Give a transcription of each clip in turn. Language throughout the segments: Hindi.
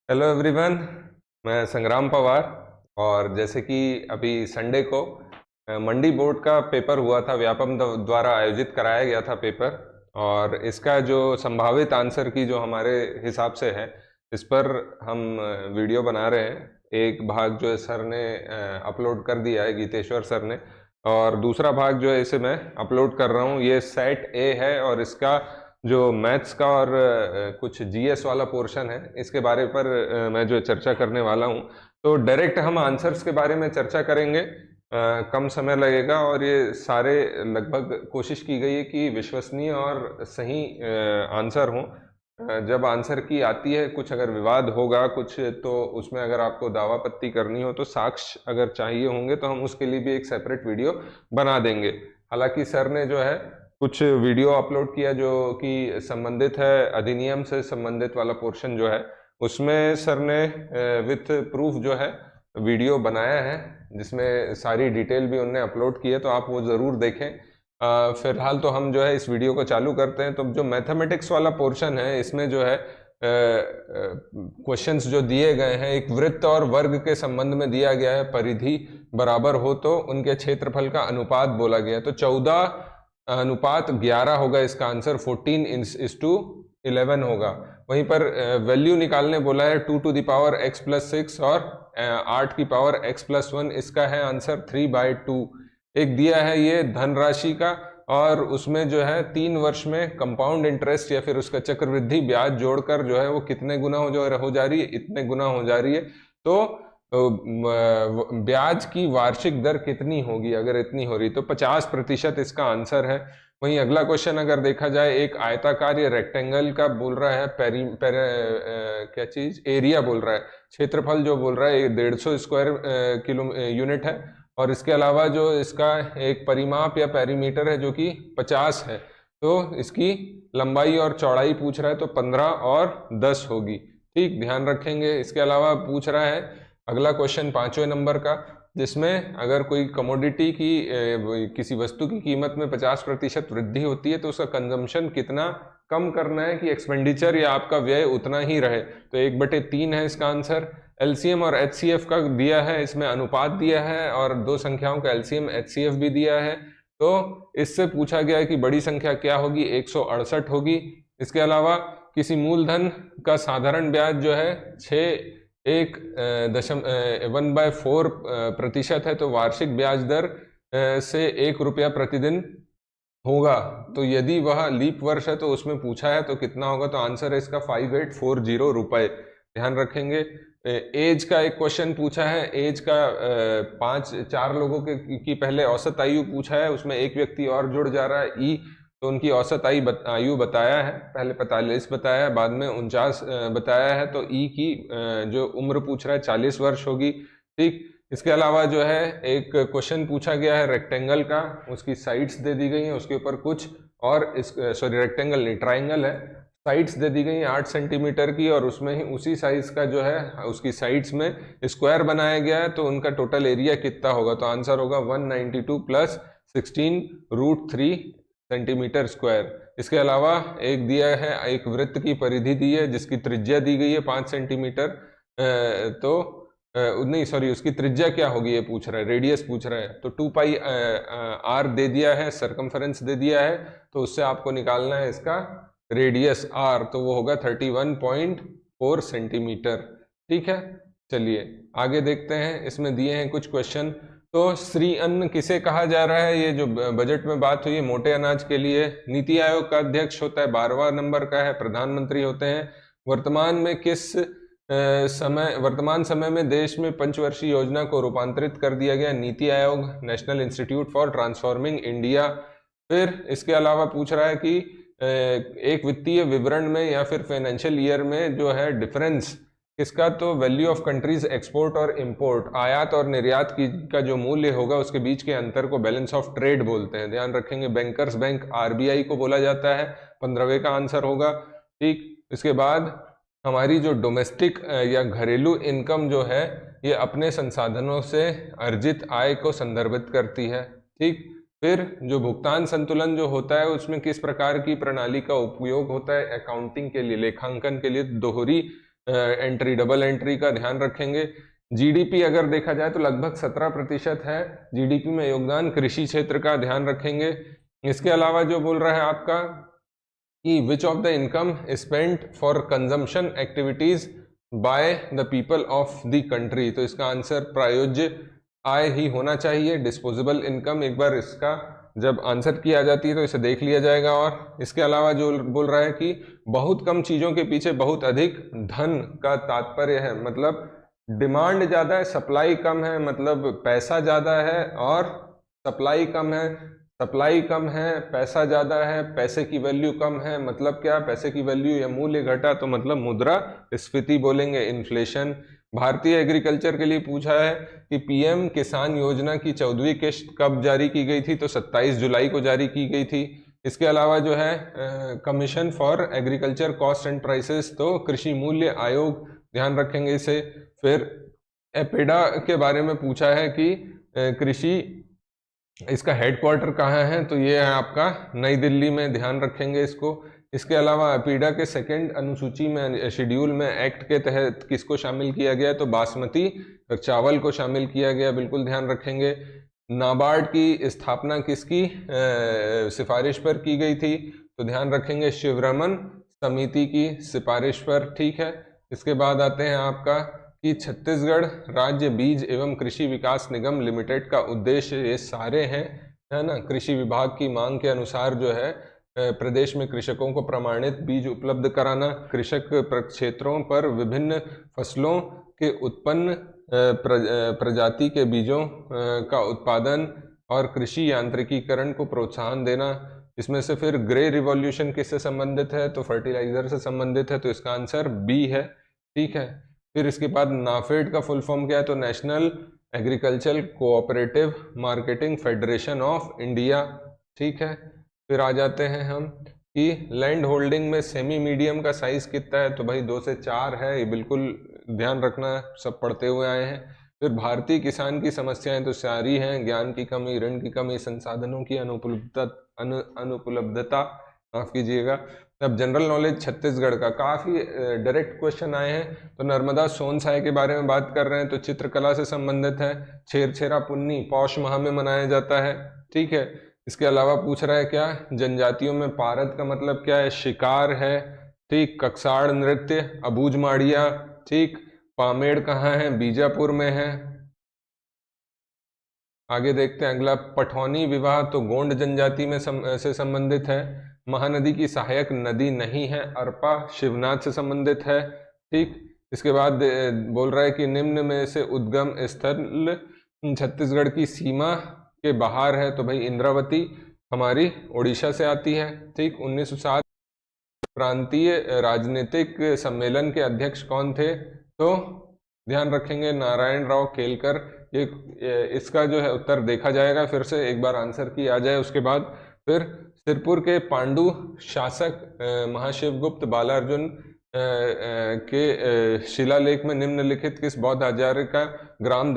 Hello everyone. मैं संग्राम पवार। और जैसे कि अभी संडे को मंडी बोर्ड का पेपर हुआ था, व्यापम द्वारा आयोजित कराया गया था पेपर। और इसका जो संभावित आंसर की जो हमारे हिसाब से है, इस पर हम वीडियो बना रहे हैं। एक भाग जो है सर ने अपलोड कर दिया है, गीतेश्वर सर ने, और दूसरा भाग जो है इसे मैं अपलोड कर रहा हूँ। ये सेट ए है और इसका जो मैथ्स का और कुछ जीएस वाला पोर्शन है, इसके बारे पर मैं जो चर्चा करने वाला हूँ। तो डायरेक्ट हम आंसर्स के बारे में चर्चा करेंगे। कम समय लगेगा और ये सारे लगभग कोशिश की गई है कि विश्वसनीय और सही आंसर हों। जब आंसर की आती है, कुछ अगर विवाद होगा कुछ, तो उसमें अगर आपको दावापत्ती करनी हो तो साक्ष्य अगर चाहिए होंगे तो हम उसके लिए भी एक सेपरेट वीडियो बना देंगे। हालांकि सर ने जो है कुछ वीडियो अपलोड किया जो कि संबंधित है अधिनियम से संबंधित वाला पोर्शन जो है, उसमें सर ने विथ प्रूफ जो है वीडियो बनाया है, जिसमें सारी डिटेल भी उनने अपलोड की है, तो आप वो ज़रूर देखें। फिलहाल तो हम जो है इस वीडियो को चालू करते हैं। तो जो मैथमेटिक्स वाला पोर्शन है, इसमें जो है क्वेश्चंस जो दिए गए हैं, एक वृत्त और वर्ग के संबंध में दिया गया है। परिधि बराबर हो तो उनके क्षेत्रफल का अनुपात बोला गया है। तो 14:11 होगा इसका आंसर, 14:11 होगा। वहीं पर वैल्यू निकालने बोला है 2 to the power x+6 और 8 की पावर x+1। इसका है आंसर 3/2। एक दिया है ये धनराशि का, और उसमें जो है 3 वर्ष में कंपाउंड इंटरेस्ट या फिर उसका चक्रवृद्धि ब्याज जोड़कर जो है वो कितने गुना हो जा रही है, इतने गुना हो जा रही है। तो ब्याज की वार्षिक दर कितनी होगी अगर इतनी हो रही, तो 50% इसका आंसर है। वहीं अगला क्वेश्चन अगर देखा जाए, एक आयताकार या रेक्टेंगल का बोल रहा है, क्या चीज, एरिया बोल रहा है। क्षेत्रफल जो बोल रहा है 150 स्क्वायर किलो यूनिट है। और इसके अलावा जो इसका एक परिमाप या पेरीमीटर है जो कि 50 है। तो इसकी लंबाई और चौड़ाई पूछ रहा है, तो 15 और 10 होगी। ठीक, ध्यान रखेंगे। इसके अलावा पूछ रहा है अगला क्वेश्चन 5वें नंबर का, जिसमें अगर कोई कमोडिटी की किसी वस्तु की कीमत में 50% वृद्धि होती है तो उसका कंजम्पशन कितना कम करना है कि एक्सपेंडिचर या आपका व्यय उतना ही रहे। तो 1/3 है इसका आंसर। एलसीएम और एचसीएफ का दिया है, इसमें अनुपात दिया है और दो संख्याओं का एलसीएम एचसीएफ भी दिया है। तो इससे पूछा गया है कि बड़ी संख्या क्या होगी, 168 होगी। इसके अलावा किसी मूलधन का साधारण ब्याज जो है 1/4% है, तो वार्षिक ब्याज दर से 1 रुपया प्रतिदिन होगा। तो यदि वह लीप वर्ष है तो उसमें पूछा है तो कितना होगा, तो आंसर है इसका 5840 रुपए। ध्यान रखेंगे। एज का एक क्वेश्चन पूछा है। एज का 4 लोगों की पहले औसत आयु पूछा है, उसमें एक व्यक्ति और जुड़ जा रहा है ई, तो उनकी औसत आयु बताया है। पहले 45 बताया है, बाद में 49 बताया है। तो ई की जो उम्र पूछ रहा है 40 वर्ष होगी। ठीक। इसके अलावा जो है एक क्वेश्चन पूछा गया है रेक्टेंगल का, उसकी साइड्स दे दी गई हैं, उसके ऊपर कुछ और रेक्टेंगल नहीं, ट्राइंगल है। साइड्स दे दी गई 8 सेंटीमीटर की, और उसमें ही उसी साइज का जो है उसकी साइड्स में स्क्वायर बनाया गया है। तो उनका टोटल एरिया कितना होगा, तो आंसर होगा 192 + 16√3 सेंटीमीटर स्क्वायर। इसके अलावा एक दिया है, एक वृत्त की परिधि दी है जिसकी त्रिज्या दी गई है 5 सेंटीमीटर। तो नहीं सॉरी, उसकी त्रिज्या क्या होगी ये पूछ रहा है, रेडियस पूछ रहा है। तो 2πr दे दिया है, सरकमफेरेंस दे दिया है, तो उससे आपको निकालना है इसका रेडियस आर, तो वो होगा 31.4 सेंटीमीटर। ठीक है, चलिए आगे देखते हैं। इसमें दिए हैं कुछ क्वेश्चन। तो श्री अन्न किसे कहा जा रहा है, ये जो बजट में बात हुई है मोटे अनाज के लिए। नीति आयोग का अध्यक्ष होता है, 12वां नंबर का है, प्रधानमंत्री होते हैं। वर्तमान समय में देश में पंचवर्षीय योजना को रूपांतरित कर दिया गया, NITI Aayog, national institute for transforming India. फिर इसके अलावा पूछ रहा है कि एक वित्तीय विवरण में या फिर फाइनेंशियल ईयर में जो है डिफरेंस किसका, तो वैल्यू ऑफ कंट्रीज एक्सपोर्ट और इंपोर्ट, आयात और निर्यात की का जो मूल्य होगा उसके बीच के अंतर को बैलेंस ऑफ ट्रेड बोलते हैं। ध्यान रखेंगे। बैंकर्स बैंक आरबीआई को बोला जाता है, 15वें का आंसर होगा। ठीक। इसके बाद हमारी जो डोमेस्टिक या घरेलू इनकम जो है, ये अपने संसाधनों से अर्जित आय को संदर्भित करती है। ठीक। फिर जो भुगतान संतुलन जो होता है उसमें किस प्रकार की प्रणाली का उपयोग होता है अकाउंटिंग के लिए, लेखांकन के लिए, दोहरी एंट्री, डबल एंट्री का ध्यान रखेंगे। जीडीपी अगर देखा जाए तो लगभग 17% है जीडीपी में योगदान कृषि क्षेत्र का, ध्यान रखेंगे। इसके अलावा जो बोल रहा है आपका कि which of the income spent for consumption activities by the people of the country, तो इसका आंसर प्रायोज्य आय ही होना चाहिए, डिस्पोजेबल इनकम। एक बार इसका जब आंसर की आ जाती है तो इसे देख लिया जाएगा। और इसके अलावा जो बोल रहा है कि बहुत कम चीजों के पीछे बहुत अधिक धन का तात्पर्य है, मतलब डिमांड ज्यादा है, सप्लाई कम है, मतलब पैसा ज्यादा है, और सप्लाई कम है, सप्लाई कम है, पैसा ज्यादा है, पैसे की वैल्यू कम है, मतलब क्या, पैसे की वैल्यू या मूल्य घटा तो मतलब मुद्रा स्फीति बोलेंगे, इन्फ्लेशन। भारतीय एग्रीकल्चर के लिए पूछा है कि पीएम किसान योजना की 14वीं किस्त कब जारी की गई थी, तो 27 जुलाई को जारी की गई थी। इसके अलावा जो है commission for agriculture cost and prices, तो कृषि मूल्य आयोग, ध्यान रखेंगे इसे। फिर एपेडा के बारे में पूछा है कि कृषि, इसका हेडक्वार्टर कहाँ है, तो ये है आपका नई दिल्ली में, ध्यान रखेंगे इसको। इसके अलावा एपीडा के सेकंड अनुसूची में, शेड्यूल में एक्ट के तहत किसको शामिल किया गया, तो बासमती चावल को शामिल किया गया, बिल्कुल ध्यान रखेंगे। नाबार्ड की स्थापना किसकी सिफारिश पर की गई थी, तो ध्यान रखेंगे शिवरमन समिति की सिफारिश पर, ठीक है। इसके बाद आते हैं आपका कि छत्तीसगढ़ राज्य बीज एवं कृषि विकास निगम लिमिटेड का उद्देश्य, ये सारे हैं, है ना, कृषि विभाग की मांग के अनुसार जो है प्रदेश में कृषकों को प्रमाणित बीज उपलब्ध कराना, कृषक क्षेत्रों पर विभिन्न फसलों के उत्पन्न प्रजाति के बीजों का उत्पादन और कृषि यांत्रिकीकरण को प्रोत्साहन देना। इसमें से फिर ग्रे रिवॉल्यूशन किससे संबंधित है, तो फर्टिलाइजर से संबंधित है, तो इसका आंसर बी है, ठीक है। फिर इसके बाद नाफेड का फुल फॉर्म क्या है, तो national agriculture cooperative marketing federation of India, ठीक है। फिर आ जाते हैं हम कि लैंड होल्डिंग में सेमी मीडियम का साइज कितना है, तो भाई 2 से 4 है, ये बिल्कुल ध्यान रखना, सब पढ़ते हुए आए हैं। फिर भारतीय किसान की समस्याएं तो सारी हैं, ज्ञान की कमी, ऋण की कमी, संसाधनों की अनुपलब्धता, माफ कीजिएगा। अब जनरल नॉलेज छत्तीसगढ़ का काफी डायरेक्ट क्वेश्चन आए हैं, तो नर्मदा सोन साय के बारे में बात कर रहे हैं, तो चित्रकला से संबंधित है। छेरछेरा पुन्नी पौष माह में मनाया जाता है, ठीक है। इसके अलावा पूछ रहा है क्या, जनजातियों में पारद का मतलब क्या है, शिकार है, ठीक। कक्साड़ नृत्य, अबूझ माड़िया, ठीक। पामेड़ कहाँ है, बीजापुर में है। आगे देखते हैं अगला, पठौनी विवाह तो गोंड जनजाति में से संबंधित है। महानदी की सहायक नदी नहीं है, अरपा शिवनाथ से संबंधित है, ठीक। इसके बाद बोल रहा है कि निम्न में से उद्गम स्थल छत्तीसगढ़ की सीमा के बाहर है, तो भाई इंद्रावती हमारी उड़ीसा से आती है, ठीक। 1907 प्रांतीय राजनीतिक सम्मेलन के अध्यक्ष कौन थे, तो ध्यान रखेंगे नारायण राव केलकर। ये इसका जो है उत्तर देखा जाएगा, फिर से एक बार आंसर की आ जाए उसके बाद। फिर सिरपुर के पांडु शासक महाशिवगुप्त बालार्जुन के शिलालेख में निम्नलिखित किस बौद्ध आचार्य का ग्राम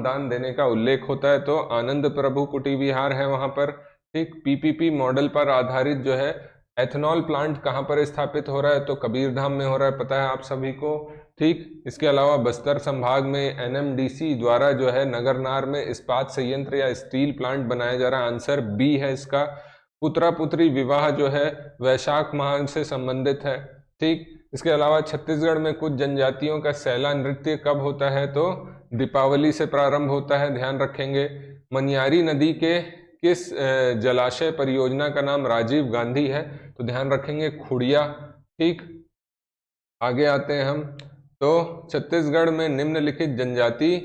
दान देने का उल्लेख होता है, तो आनंद प्रभु कुटी विहार है वहां पर, ठीक। पीपीपी मॉडल पर आधारित जो है एथेनॉल प्लांट कहाँ पर स्थापित हो रहा है, तो कबीरधाम में हो रहा है, पता है आप सभी को, ठीक। इसके अलावा बस्तर संभाग में एनएमडीसी द्वारा जो है नगरनार में इस्पात संयंत्र या स्टील प्लांट बनाया जा रहा है, आंसर बी है इसका। पुत्रा पुत्री विवाह जो है वैशाख माह से संबंधित है, ठीक। इसके अलावा छत्तीसगढ़ में कुछ जनजातियों का सैला नृत्य कब होता है, तो दीपावली से प्रारंभ होता है, ध्यान रखेंगे। मनियारी नदी के किस जलाशय परियोजना का नाम राजीव गांधी है, तो ध्यान रखेंगे खुड़िया, ठीक। आगे आते हैं हम, तो छत्तीसगढ़ में निम्नलिखित जनजाति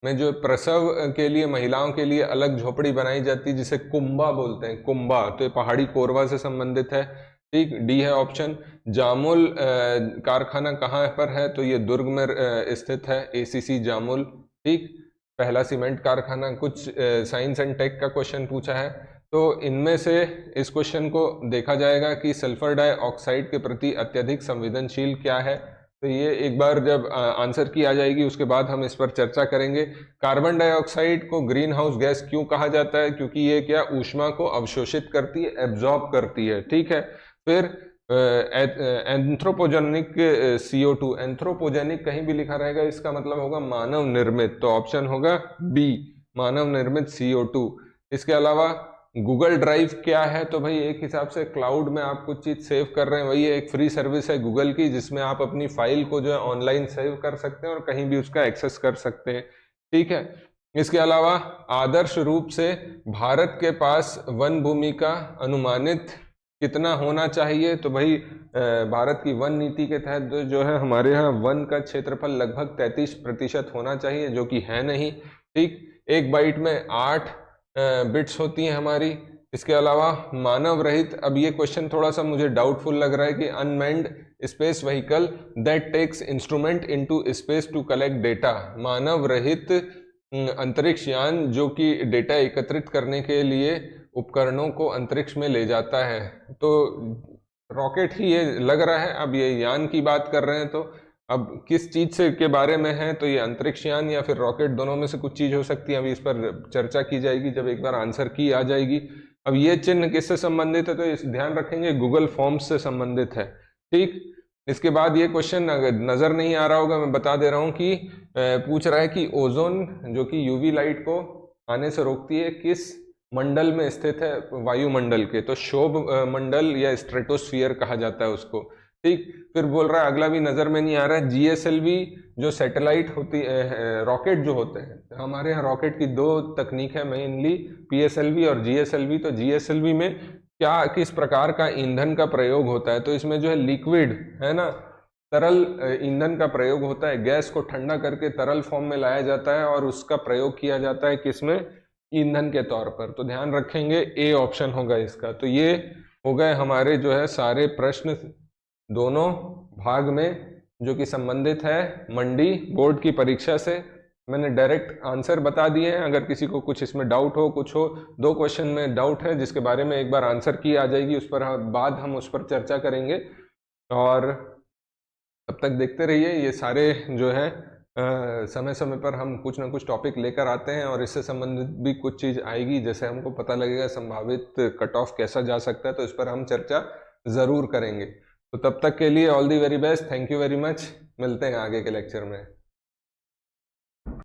में जो प्रसव के लिए महिलाओं के लिए अलग झोपड़ी बनाई जाती है जिसे कुंबा बोलते हैं, कुंबा, तो ये पहाड़ी कोरवा से संबंधित है, ठीक। डी है ऑप्शन। जामुल कारखाना कहाँ पर है, तो ये दुर्ग में स्थित है, एसीसी जामुल, ठीक। पहला सीमेंट कारखाना। कुछ साइंस एंड टेक का क्वेश्चन पूछा है, तो इनमें से इस क्वेश्चन को देखा जाएगा कि सल्फर डाइऑक्साइड के प्रति अत्यधिक संवेदनशील क्या है, तो ये एक बार जब आंसर की आ जाएगी उसके बाद हम इस पर चर्चा करेंगे। कार्बन डाइऑक्साइड को ग्रीन हाउस गैस क्यों कहा जाता है, क्योंकि ये क्या ऊष्मा को अवशोषित करती है, एब्जॉर्ब करती है, ठीक है। फिर एंथ्रोपोजेनिक CO2, एंथ्रोपोजेनिक कहीं भी लिखा रहेगा इसका मतलब होगा मानव निर्मित, तो ऑप्शन होगा बी, मानव निर्मित CO2। इसके अलावा गूगल ड्राइव क्या है, तो भाई एक हिसाब से क्लाउड में आप कुछ चीज सेव कर रहे हैं, वही एक फ्री सर्विस है गूगल की, जिसमें आप अपनी फाइल को जो है ऑनलाइन सेव कर सकते हैं और कहीं भी उसका एक्सेस कर सकते हैं, ठीक है। इसके अलावा आदर्श रूप से भारत के पास वन भूमि का अनुमानित कितना होना चाहिए, तो भाई भारत की वन नीति के तहत जो है हमारे यहाँ वन का क्षेत्रफल लगभग 33% होना चाहिए, जो कि है नहीं, ठीक। एक बाइट में 8 बिट्स होती हैं हमारी। इसके अलावा मानव रहित, अब ये क्वेश्चन थोड़ा सा मुझे डाउटफुल लग रहा है कि unmanned space vehicle that takes instrument into space to collect data, मानव रहित अंतरिक्ष यान जो कि डेटा एकत्रित करने के लिए उपकरणों को अंतरिक्ष में ले जाता है, तो रॉकेट ही ये लग रहा है। अब ये यान की बात कर रहे हैं, तो अब किस चीज से के बारे में है, तो ये अंतरिक्ष यान या फिर रॉकेट, दोनों में से कुछ चीज हो सकती है। अभी इस पर चर्चा की जाएगी जब एक बार आंसर की आ जाएगी। अब ये चिन्ह किससे संबंधित है, तो इस ध्यान रखेंगे गूगल फॉर्म्स से संबंधित है, ठीक। इसके बाद ये क्वेश्चन नजर नहीं आ रहा होगा, मैं बता दे रहा हूँ कि पूछ रहा है कि ओजोन जो कि यूवी लाइट को आने से रोकती है किस मंडल में स्थित है, वायुमंडल के, तो शोभ मंडल या स्ट्रेटोस्फियर कहा जाता है उसको, ठीक। फिर बोल रहा है, अगला भी नजर में नहीं आ रहा है, GSLV जो सैटेलाइट होती है, रॉकेट जो होते हैं हमारे यहाँ, रॉकेट की 2 तकनीक है मेनली, PSLV और GSLV। तो GSLV में क्या किस प्रकार का ईंधन का प्रयोग होता है, तो इसमें जो है लिक्विड है ना, तरल ईंधन का प्रयोग होता है, गैस को ठंडा करके तरल फॉर्म में लाया जाता है और उसका प्रयोग किया जाता है किसमें, ईंधन के तौर पर। तो ध्यान रखेंगे ए ऑप्शन होगा इसका। तो ये हो गए हमारे जो है सारे प्रश्न दोनों भाग में जो कि संबंधित है मंडी बोर्ड की परीक्षा से। मैंने डायरेक्ट आंसर बता दिए हैं, अगर किसी को कुछ इसमें डाउट हो, कुछ हो, 2 क्वेश्चन में डाउट है जिसके बारे में एक बार आंसर की आ जाएगी, उस पर बाद हम उस पर चर्चा करेंगे। और तब तक देखते रहिए, ये सारे जो है समय समय पर हम कुछ ना कुछ टॉपिक लेकर आते हैं और इससे संबंधित भी कुछ चीज़ आएगी, जैसे हमको पता लगेगा संभावित कट ऑफ कैसा जा सकता है, तो इस पर हम चर्चा ज़रूर करेंगे। तो तब तक के लिए all the very best, thank you very much, मिलते हैं आगे के लेक्चर में।